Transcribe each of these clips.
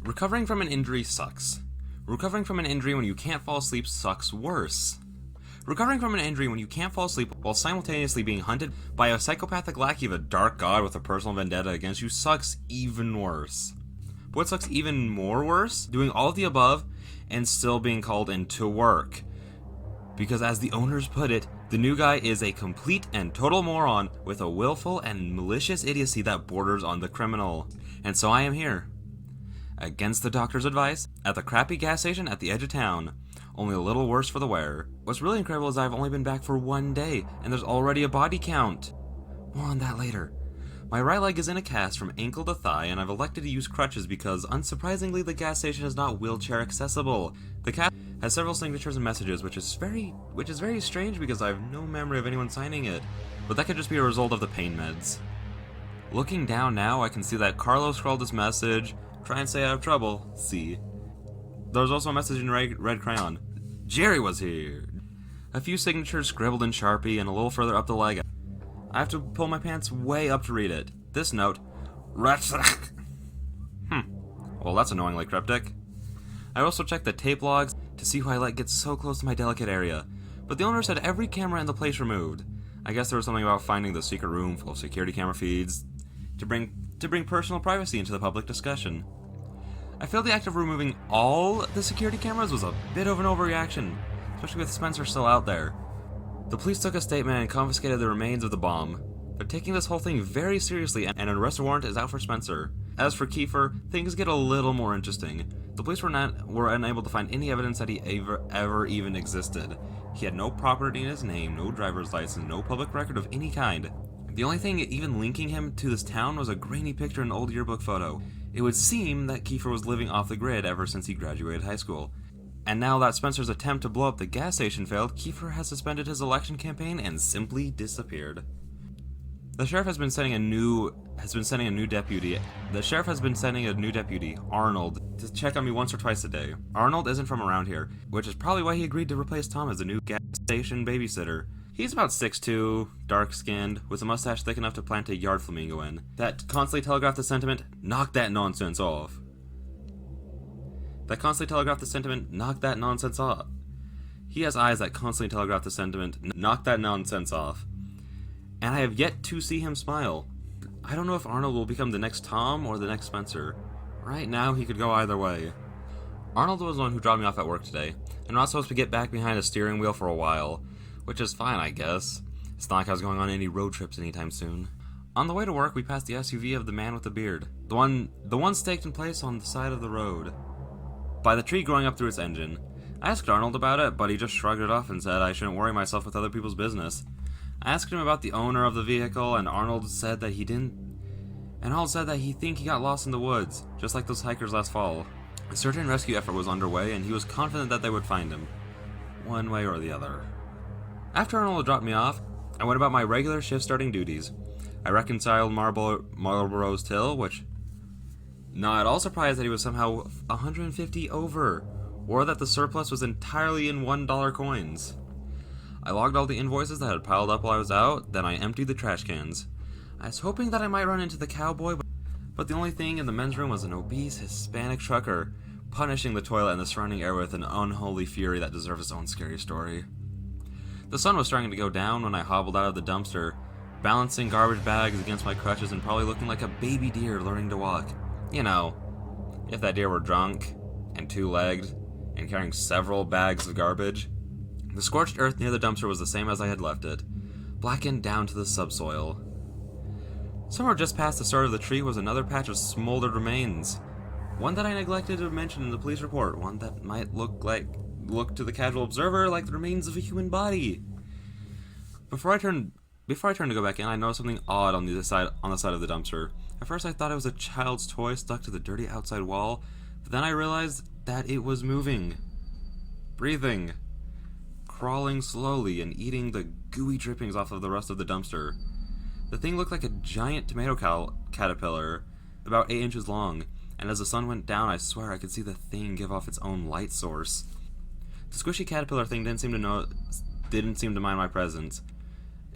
Recovering from an injury sucks. Recovering from an injury when you can't fall asleep sucks worse. Recovering from an injury when you can't fall asleep while simultaneously being hunted by a psychopathic lackey of a dark god with a personal vendetta against you sucks even worse. But what sucks even more worse? Doing all of the above and still being called in to work. Because as the owners put it, the new guy is a complete and total moron with a willful and malicious idiocy that borders on the criminal. And so I am here, against the doctor's advice, at the crappy gas station at the edge of town, only a little worse for the wear. What's really incredible is I've only been back for 1 day, and there's already a body count. More on that later. My right leg is in a cast from ankle to thigh, and I've elected to use crutches because, unsurprisingly, the gas station is not wheelchair accessible. The cast has several signatures and messages, which is very strange because I have no memory of anyone signing it. But that could just be a result of the pain meds. Looking down now, I can see that Carlos scrawled this message, "Try and stay out of trouble, see." There was also a message in red crayon. "Jerry was here." A few signatures scribbled in Sharpie, and a little further up the leg, I have to pull my pants way up to read it. This note, well, that's annoyingly cryptic. I also checked the tape logs to see why I let get so close to my delicate area, but the owner said every camera in the place removed. I guess there was something about finding the secret room full of security camera feeds to bring personal privacy into the public discussion. I feel the act of removing all the security cameras was a bit of an overreaction, especially with Spencer still out there. The police took a statement and confiscated the remains of the bomb. They're taking this whole thing very seriously, and an arrest warrant is out for Spencer. As for Kiefer, things get a little more interesting. The police were unable to find any evidence that he ever even existed. He had no property in his name, no driver's license, no public record of any kind. The only thing even linking him to this town was a grainy picture in an old yearbook photo. It would seem that Kiefer was living off the grid ever since he graduated high school. And now that Spencer's attempt to blow up the gas station failed, Kiefer has suspended his election campaign and simply disappeared. The sheriff has been sending a new deputy, Arnold, to check on me once or twice a day. Arnold isn't from around here, which is probably why he agreed to replace Tom as the new gas station babysitter. He's about 6'2", dark-skinned, with a mustache thick enough to plant a yard flamingo in, that constantly telegraphed the sentiment, "Knock that nonsense off." He has eyes that constantly telegraph the sentiment, "Knock that nonsense off." And I have yet to see him smile. I don't know if Arnold will become the next Tom or the next Spencer. Right now, he could go either way. Arnold was the one who dropped me off at work today, and I'm not supposed to get back behind a steering wheel for a while, which is fine, I guess. It's not like I was going on any road trips anytime soon. On the way to work, we passed the SUV of the man with the beard, the one staked in place on the side of the road, by the tree growing up through its engine. I asked Arnold about it, but he just shrugged it off and said I shouldn't worry myself with other people's business. I asked him about the owner of the vehicle, and Arnold said that he think he got lost in the woods, just like those hikers last fall. A search and rescue effort was underway, and he was confident that they would find him, one way or the other. After Arnold dropped me off, I went about my regular shift-starting duties. I reconciled Marlboro's till, which... Not at all surprised that he was somehow 150 over, or that the surplus was entirely in $1 coins. I logged all the invoices that had piled up while I was out, then I emptied the trash cans. I was hoping that I might run into the cowboy, but the only thing in the men's room was an obese Hispanic trucker, punishing the toilet and the surrounding air with an unholy fury that deserves its own scary story. The sun was starting to go down when I hobbled out of the dumpster, balancing garbage bags against my crutches and probably looking like a baby deer learning to walk. You know, if that deer were drunk, and two-legged, and carrying several bags of garbage. The scorched earth near the dumpster was the same as I had left it, blackened down to the subsoil. Somewhere just past the start of the tree was another patch of smoldered remains. One that I neglected to mention in the police report, one that might look to the casual observer like the remains of a human body. Before I turned to go back in, I noticed something odd on the side of the dumpster. At first I thought it was a child's toy stuck to the dirty outside wall, but then I realized that it was moving, breathing, crawling slowly and eating the gooey drippings off of the rest of the dumpster. The thing looked like a giant tomato caterpillar, about 8 inches long, and as the sun went down, I swear I could see the thing give off its own light source. The squishy caterpillar thing didn't seem to mind my presence,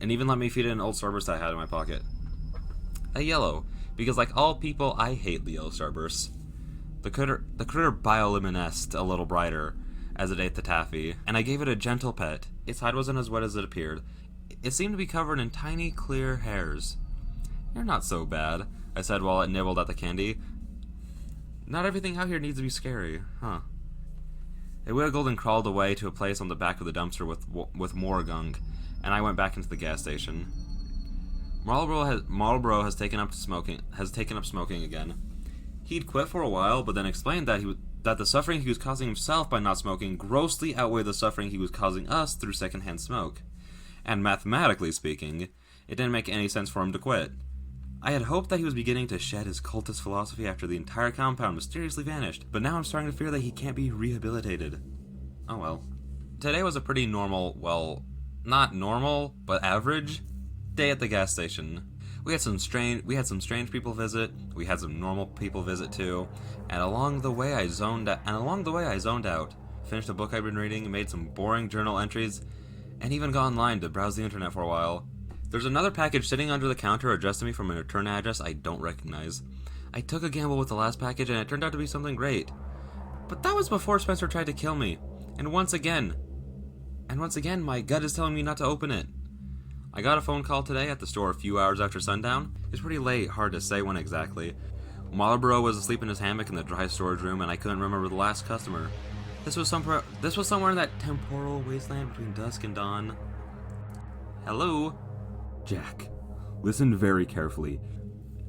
and even let me feed it an old Starburst I had in my pocket. A yellow, because like all people, I hate the yellow Starbursts. The critter bioluminesced a little brighter as it ate the taffy, and I gave it a gentle pet. Its hide wasn't as wet as it appeared. It seemed to be covered in tiny, clear hairs. "You're not so bad," I said while it nibbled at the candy. "Not everything out here needs to be scary, huh?" It wiggled and crawled away to a place on the back of the dumpster with more gunk, and I went back into the gas station. Marlboro has taken up smoking again. He'd quit for a while, but then explained that the suffering he was causing himself by not smoking grossly outweighed the suffering he was causing us through secondhand smoke. And mathematically speaking, it didn't make any sense for him to quit. I had hoped that he was beginning to shed his cultist philosophy after the entire compound mysteriously vanished, but now I'm starting to fear that he can't be rehabilitated. Oh well. Today was a pretty normal, well, not normal, but average day at the gas station. We had some strange people visit, we had some normal people visit too, and along the way I zoned out, finished a book I'd been reading, made some boring journal entries, and even got online to browse the internet for a while. There's another package sitting under the counter addressed to me from a return address I don't recognize. I took a gamble with the last package and it turned out to be something great. But that was before Spencer tried to kill me, and once again, my gut is telling me not to open it. I got a phone call today at the store a few hours after sundown. It's pretty late, hard to say when exactly. Marlboro was asleep in his hammock in the dry storage room, and I couldn't remember the last customer. This was somewhere in that temporal wasteland between dusk and dawn. Hello? Jack, listen very carefully.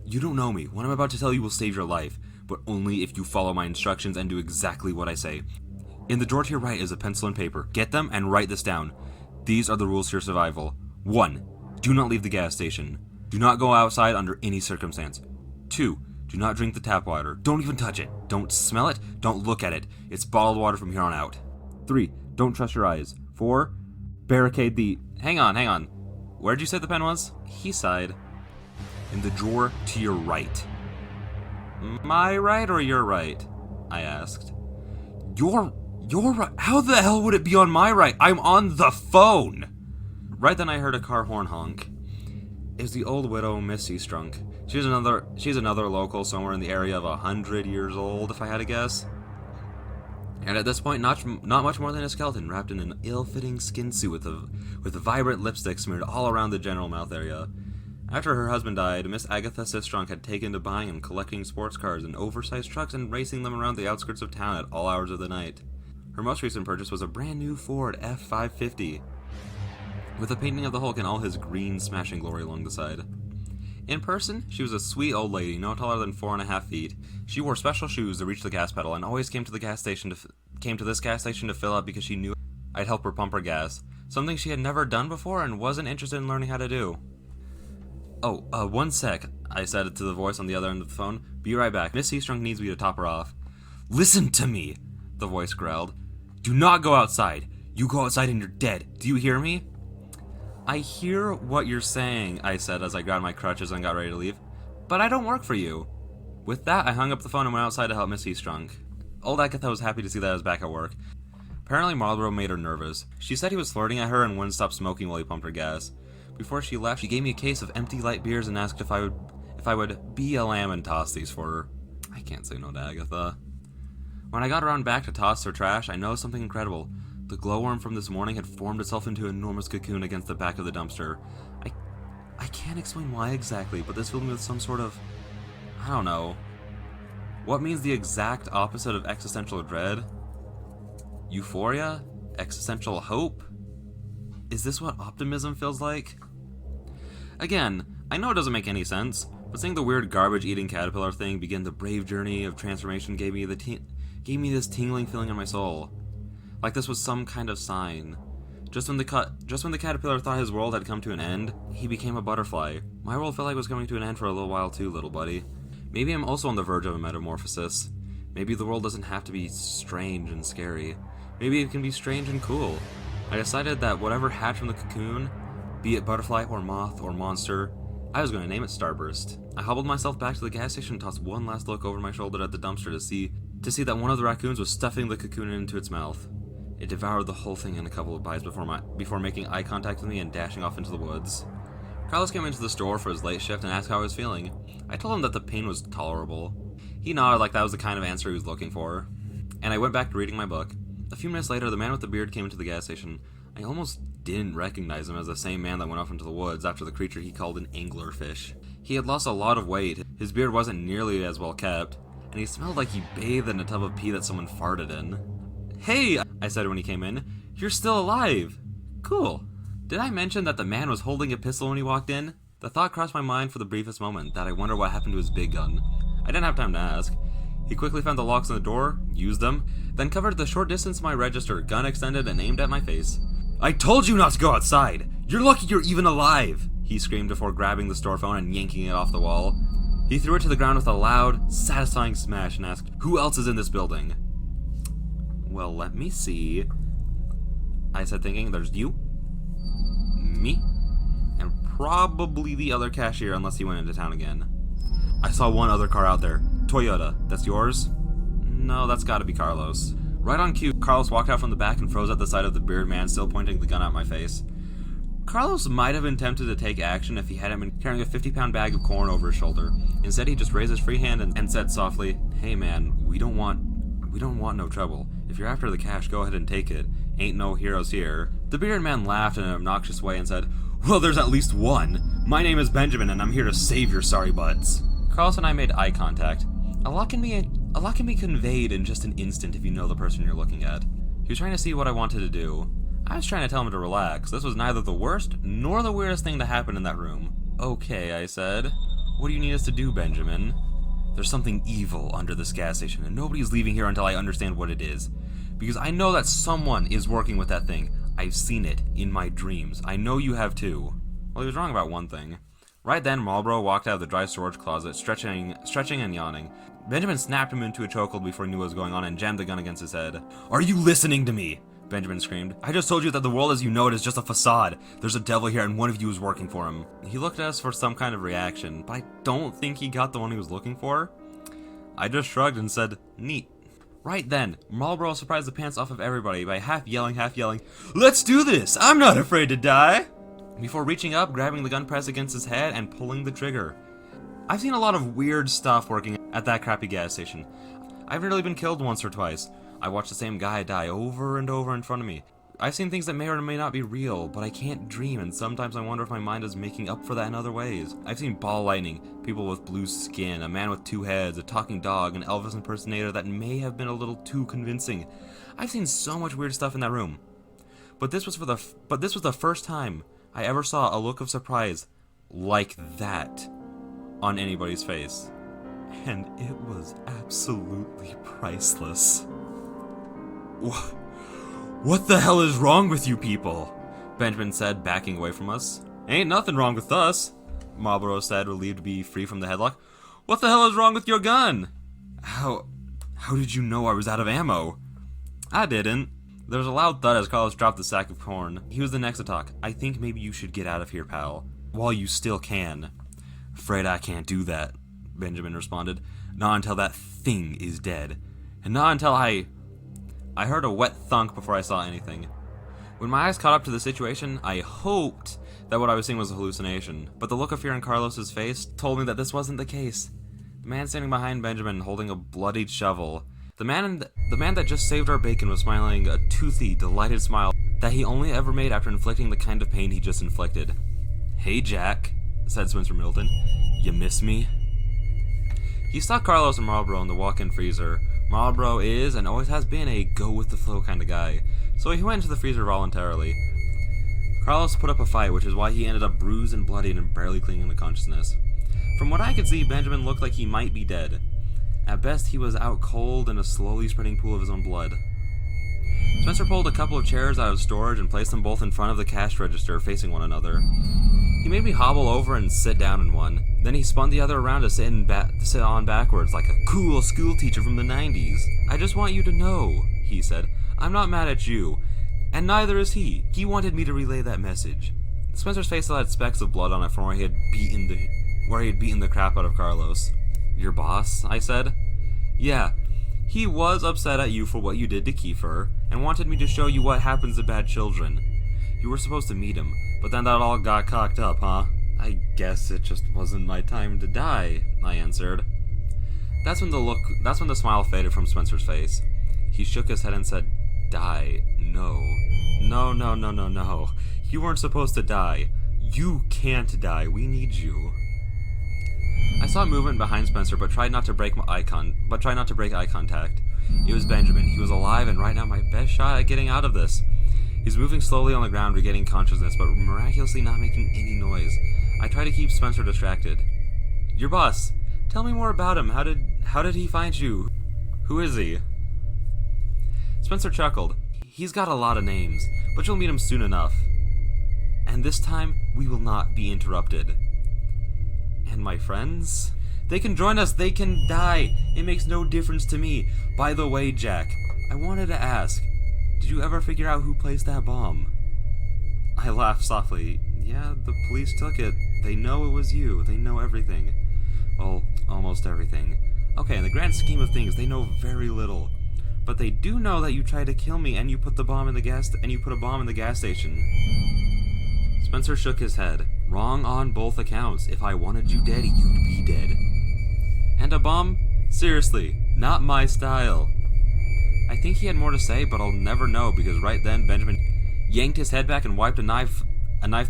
You don't know me. What I'm about to tell you will save your life, but only if you follow my instructions and do exactly what I say. In the drawer to your right is a pencil and paper. Get them and write this down. These are the rules to your survival. 1. Do not leave the gas station. Do not go outside under any circumstance. 2. Do not drink the tap water. Don't even touch it. Don't smell it. Don't look at it. It's bottled water from here on out. 3. Don't trust your eyes. 4. Barricade the... Hang on. Where'd you say the pen was? He sighed. In the drawer to your right. My right or your right? I asked. Your right? How the hell would it be on my right? I'm on the phone! Right then I heard a car horn honk. It was the old widow, Miss Seastrunk. She's another local somewhere in the area of 100 years old, if I had to guess. And at this point, not much more than a skeleton wrapped in an ill-fitting skin suit with a vibrant lipstick smeared all around the general mouth area. After her husband died, Miss Agatha Sistrunk had taken to buying and collecting sports cars and oversized trucks and racing them around the outskirts of town at all hours of the night. Her most recent purchase was a brand new Ford F550. With a painting of the Hulk in all his green smashing glory along the side. In person, she was a sweet old lady, no taller than 4.5 feet. She wore special shoes to reach the gas pedal and always came to this gas station to fill up because she knew I'd help her pump her gas, something she had never done before and wasn't interested in learning how to do. Oh, 1 sec, I said to the voice on the other end of the phone. Be right back. Miss Seastrunk needs me to top her off. Listen to me, the voice growled. Do not go outside. You go outside and you're dead. Do you hear me? I hear what you're saying, I said as I grabbed my crutches and got ready to leave. But I don't work for you. With that, I hung up the phone and went outside to help Miss Seastrunk. Old Agatha was happy to see that I was back at work. Apparently Marlboro made her nervous. She said he was flirting at her and wouldn't stop smoking while he pumped her gas. Before she left, she gave me a case of empty light beers and asked if I would be a lamb and toss these for her. I can't say no to Agatha. When I got around back to toss her trash, I noticed something incredible. The glowworm from this morning had formed itself into an enormous cocoon against the back of the dumpster. I can't explain why exactly, but this filled me with some sort of... I don't know. What means the exact opposite of existential dread? Euphoria? Existential hope? Is this what optimism feels like? Again, I know it doesn't make any sense, but seeing the weird garbage-eating caterpillar thing begin the brave journey of transformation gave me this tingling feeling in my soul. Like this was some kind of sign. Just when the caterpillar thought his world had come to an end, he became a butterfly. My world felt like it was coming to an end for a little while too, little buddy. Maybe I'm also on the verge of a metamorphosis. Maybe the world doesn't have to be strange and scary. Maybe it can be strange and cool. I decided that whatever hatched from the cocoon, be it butterfly or moth or monster, I was going to name it Starburst. I hobbled myself back to the gas station and tossed one last look over my shoulder at the dumpster to see that one of the raccoons was stuffing the cocoon into its mouth. It devoured the whole thing in a couple of bites before making eye contact with me and dashing off into the woods. Carlos came into the store for his late shift and asked how I was feeling. I told him that the pain was tolerable. He nodded like that was the kind of answer he was looking for, and I went back to reading my book. A few minutes later, the man with the beard came into the gas station. I almost didn't recognize him as the same man that went off into the woods after the creature he called an anglerfish. He had lost a lot of weight, his beard wasn't nearly as well kept, and he smelled like he bathed in a tub of pee that someone farted in. "Hey," I said when he came in, "you're still alive." "Cool. Did I mention that the man was holding a pistol when he walked in?" The thought crossed my mind for the briefest moment that I wonder what happened to his big gun. I didn't have time to ask. He quickly found the locks on the door, used them, then covered the short distance to my register, gun extended and aimed at my face. "I told you not to go outside! You're lucky you're even alive!" he screamed before grabbing the store phone and yanking it off the wall. He threw it to the ground with a loud, satisfying smash and asked, "Who else is in this building?" "Well, let me see," I said, thinking. "There's you, me, and probably the other cashier unless he went into town again. I saw one other car out there. Toyota. That's yours?" "No, that's gotta be Carlos." Right on cue, Carlos walked out from the back and froze at the sight of the bearded man still pointing the gun at my face. Carlos might have been tempted to take action if he hadn't been carrying a 50-pound bag of corn over his shoulder. Instead, he just raised his free hand and said softly, "Hey man, we don't want no trouble. If you're after the cash, go ahead and take it. Ain't no heroes here." The bearded man laughed in an obnoxious way and said, "Well, there's at least one. My name is Benjamin and I'm here to save your sorry butts." Carlos and I made eye contact. A lot can be conveyed in just an instant if you know the person you're looking at. He was trying to see what I wanted to do. I was trying to tell him to relax. This was neither the worst nor the weirdest thing that happened in that room. "Okay," I said. "What do you need us to do, Benjamin?" "There's something evil under this gas station, and nobody's leaving here until I understand what it is. Because I know that someone is working with that thing. I've seen it in my dreams. I know you have too." Well, he was wrong about one thing. Right then, Marlboro walked out of the dry storage closet, stretching and yawning. Benjamin snapped him into a chokehold before he knew what was going on and jammed the gun against his head. "Are you listening to me?" Benjamin screamed. "I just told you that the world as you know it is just a facade. There's a devil here and one of you is working for him." He looked at us for some kind of reaction, but I don't think he got the one he was looking for. I just shrugged and said, "Neat." Right then, Marlboro surprised the pants off of everybody by half yelling, "Let's do this! I'm not afraid to die!" Before reaching up, grabbing the gun press against his head, and pulling the trigger. I've seen a lot of weird stuff working at that crappy gas station. I've nearly been killed once or twice. I watched the same guy die over and over in front of me. I've seen things that may or may not be real, but I can't dream, and sometimes I wonder if my mind is making up for that in other ways. I've seen ball lightning, people with blue skin, a man with 2 heads, a talking dog, an Elvis impersonator that may have been a little too convincing. I've seen so much weird stuff in that room. But this was the first time I ever saw a look of surprise like that on anybody's face. And it was absolutely priceless. "What the hell is wrong with you people?" Benjamin said, backing away from us. "Ain't nothing wrong with us," Marlboro said, relieved to be free from the headlock. "What the hell is wrong with your gun?" How did you know I was out of ammo?" "I didn't." There was a loud thud as Carlos dropped the sack of corn. He was the next to talk. "I think maybe you should get out of here, pal. While you still can." "Afraid I can't do that," Benjamin responded. "Not until that thing is dead. And not until I heard a wet thunk before I saw anything. When my eyes caught up to the situation, I hoped that what I was seeing was a hallucination, but the look of fear on Carlos's face told me that this wasn't the case. The man standing behind Benjamin holding a bloodied shovel. The man that just saved our bacon was smiling a toothy, delighted smile that he only ever made after inflicting the kind of pain he just inflicted. "Hey, Jack," said Spencer Middleton. "You miss me?" He stuck Carlos and Marlboro in the walk-in freezer. Marlboro is and always has been a go-with-the-flow kind of guy, so he went into the freezer voluntarily. Carlos put up a fight, which is why he ended up bruised and bloodied and barely clinging to consciousness. From what I could see, Benjamin looked like he might be dead. At best, he was out cold in a slowly spreading pool of his own blood. Spencer pulled a couple of chairs out of storage and placed them both in front of the cash register, facing one another. He made me hobble over and sit down in one. Then he spun the other around to sit on backwards like a cool school teacher from the 90s. "I just want you to know," he said, "I'm not mad at you, and neither is he. He wanted me to relay that message." Spencer's face still had specks of blood on it from where he had beaten the crap out of Carlos. "Your boss?" I said. "Yeah. He was upset at you for what you did to Kiefer, and wanted me to show you what happens to bad children. You were supposed to meet him, but then that all got cocked up, huh?" "I guess it just wasn't my time to die," I answered. That's when the smile faded from Spencer's face. He shook his head and said, "Die. No. No, no, no, no, no. You weren't supposed to die. You can't die. We need you." I saw movement behind Spencer, but tried not to break eye contact. It was Benjamin. He was alive, and right now my best shot at getting out of this. He's moving slowly on the ground, regaining consciousness, but miraculously not making any noise. I try to keep Spencer distracted. "Your boss. Tell me more about him. How did he find you? Who is he?" Spencer chuckled. "He's got a lot of names, but you'll meet him soon enough. And this time, we will not be interrupted." "And my friends? They can join us. They can die. It makes no difference to me. By the way, Jack, I wanted to ask, did you ever figure out who placed that bomb?" I laughed softly. "Yeah, the police took it. They know it was you. They know everything. Well, almost everything. Okay, in the grand scheme of things, they know very little. But they do know that you tried to kill me and you put a bomb in the gas station." Spencer shook his head. "Wrong on both accounts. If I wanted you dead, you'd be dead. And a bomb? Seriously, not my style." I think he had more to say, but I'll never know, because right then Benjamin yanked his head back and wiped a knife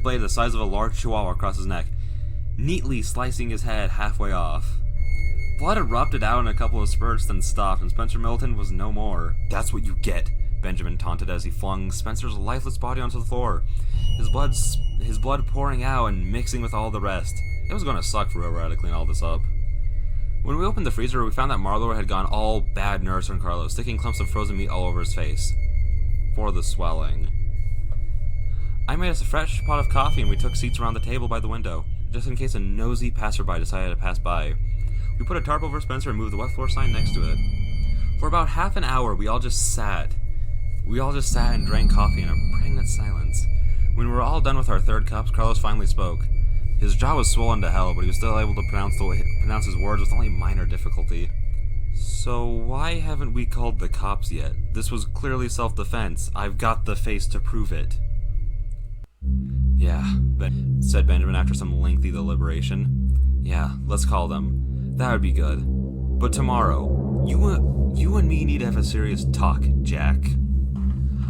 blade the size of a large chihuahua across his neck, neatly slicing his head halfway off. Blood erupted out in a couple of spurts, then stopped, and Spencer Middleton was no more. "That's what you get," Benjamin taunted as he flung Spencer's lifeless body onto the floor, his blood pouring out and mixing with all the rest. It was going to suck for whoever had to clean all this up. When we opened the freezer, we found that Marlowe had gone all bad nurse on Carlos, sticking clumps of frozen meat all over his face. For the swelling. I made us a fresh pot of coffee, and we took seats around the table by the window, just in case a nosy passerby decided to pass by. We put a tarp over Spencer and moved the wet floor sign next to it. For about half an hour, we all just sat and drank coffee in a pregnant silence. When we were all done with our third cups, Carlos finally spoke. His jaw was swollen to hell, but he was still able to pronounce his words with only minor difficulty. "So why haven't we called the cops yet? This was clearly self-defense. I've got the face to prove it." "Yeah," said Benjamin after some lengthy deliberation. "Yeah, let's call them. That would be good. But tomorrow, you and me need to have a serious talk, Jack."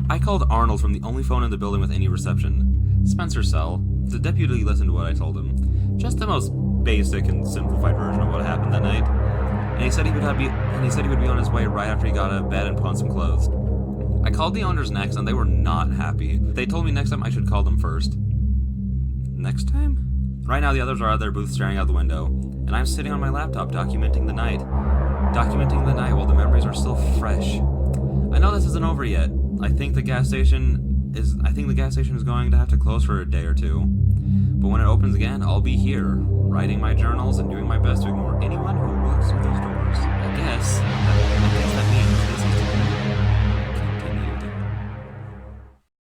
I called Arnold from the only phone in the building with any reception. Spencer's cell. The deputy listened to what I told him. Just the most basic and simplified version of what happened that night. And he said he would be on his way right after he got out of bed and put on some clothes. I called the owners next, and they were not happy. They told me next time I should call them first. Next time? Right now the others are at their booth staring out the window, and I'm sitting on my laptop documenting the night. Documenting the night while the memories are still fresh. I know this isn't over yet. I think the gas station is going to have to close for a day or two. But when it opens again, I'll be here, writing my journals and doing my best to ignore anyone who walks through those doors.